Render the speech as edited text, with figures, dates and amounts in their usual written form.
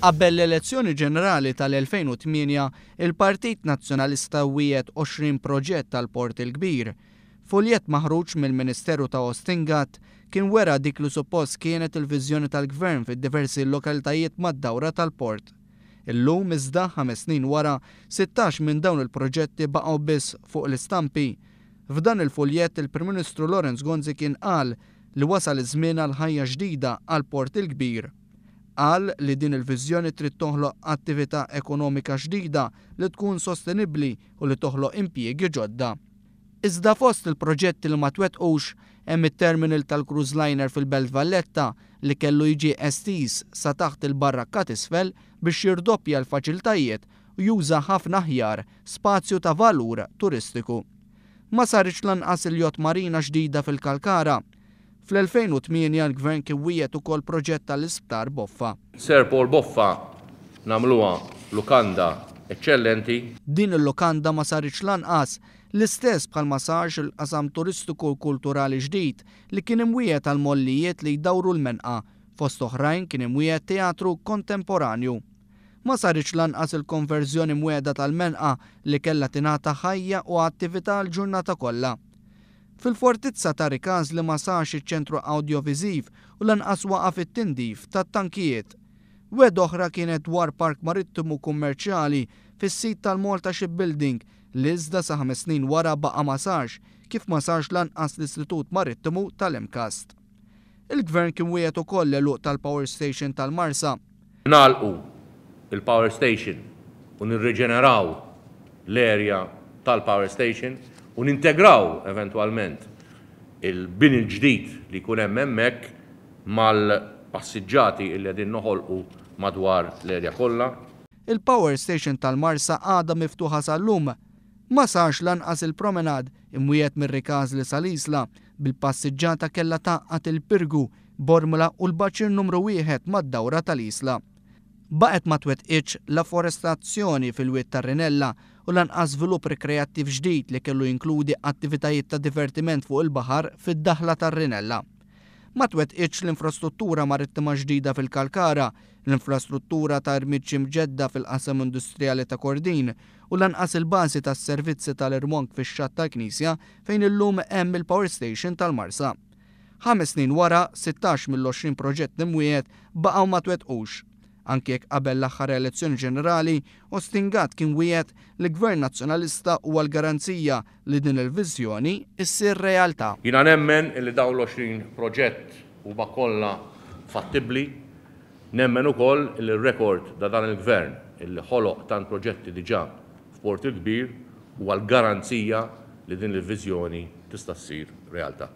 Qabel l-elezzjoni ġenerali tal-2008, il-Partit Nazzjonalista wiegħed 20 proġett tal-Port il-Kbir. Foljett maħruġ mill-Ministeru ta' Ostingat kien wera dik li suppost kienet il-viżjoni tal-Gvern fid-diversi lokalitajiet mad-dawra tal-port. Illum iżda 5 snin wara, 16 minn dawn il-proġetti baqgħu biss fuq l-istampi. F'dan il-foljett il-Prim Ministru Lorenz Gonzi kien qal li wasal iż-żmien għal ħajja ġdida għall-Port il-Kbir. Qal li din il-viżjoni trid toħloq attività ekonomika ġdida li tkun sostenibbli u li toħloq impjiegi ġodda. Iżda fost il-proġetti li ma twettqux hemm it-terminal tal-cruise liner fil-Belt Valletta li kellu jiġi estiż sa taħt il-barrakka t'isfel biex jirdoppja l-faċiltajiet u juża ħafna aħjar spazju ta' valur turistiku. Ma saritx lanqas il-jott marina ġdida fil-Kalkara. Fl-2008 l-Gvern kien wiegħed ukoll proġett tal-Isptar Boffa. Sir Paul Boffa nagħmluha lukanda eċċellenti. Din il-lukanda ma saritx lanqas l-istess bħalma sarx il-qasam turistiku u kulturali ġdid li kien imwiegħed għall-mollijiet li jdawru l-menqa, fost oħrajn kien imwiegħed teatru kontemporanju. Ma saritx lanqas il-konverżjoni mwiegħda tal-menqa li kellha tingħata ħajja u attività l-ġurnata kollha. Fil-fortizza ta' Rikasli ma sarx iċ-ċentru awdjoviżiv u lanqas waqaf it-tindif tat-tankijiet. Wed oħra kienet dwar park marittimu kummerċjali fis-sit tal-Malta Shipbuilding li iżda sa 5 snin wara baqa' ma sarx kif ma sarx lanqas l-Istitut Marittimu tal-Imkast. Il-Gvern kien wieħed ukoll l-għluq tal-Power Station tal-Marsa. Nagħlqu il-Power Station u nirriġeneraw l-erja tal-Power Station u nintegraw eventwalment il-bini l-ġdid li jkun hemm hemmhekk mal-passiġġati li qegħdin noħolqu madwar l-erja kollha. Il-Power Station tal-Marsa għadha miftuħa sal-lum. Ma sarx lanqas il-promenad imwiegħed mir-Rikasli sal-Isla bil-passiġġata kellha taqqat il-Pirgu, Bormula u l-baċir numru 1 mad-dawra tal-Isla. Baqgħet ma twettqitx l-afforestazzjoni fil-wied tar-Rinella u lanqas żvilupp rikreattiv ġdid li kellu jinkludi attivitajiet ta' divertiment fuq il-baħar fid-daħla tar-Rinella. Ma twettqitx l-infrastruttura marittima ġdida fil-Kalkara, l-infrastruttura ta' irmiġġi mġedda fil-qasam industrijali ta' Kordin u lanqas il-bażi tas-servizzi tal-irmonk fix-xatt tal-Knisja fejn illum hemm il-Power Station tal-Marsa. 5 snin wara, 16 mill-20 proġett imwiegħed baqgħu ma twettqux. Anke jekk qabel l-aħħar elezzjoni ġenerali, Ostingat kien wieħed li Gvern Nazzjonalista huwa l-garanzija li din il-viżjoni issir realtà. Jiena nemmen li dawn l-20 proġett huma kollha fattibbli, nemmen ukoll il-rekord ta' dan il-Gvern illi ħoloq tant proġetti diġà f'Port il-Kbir huwa l-garanzija li din il-viżjoni tista' ssir realtà.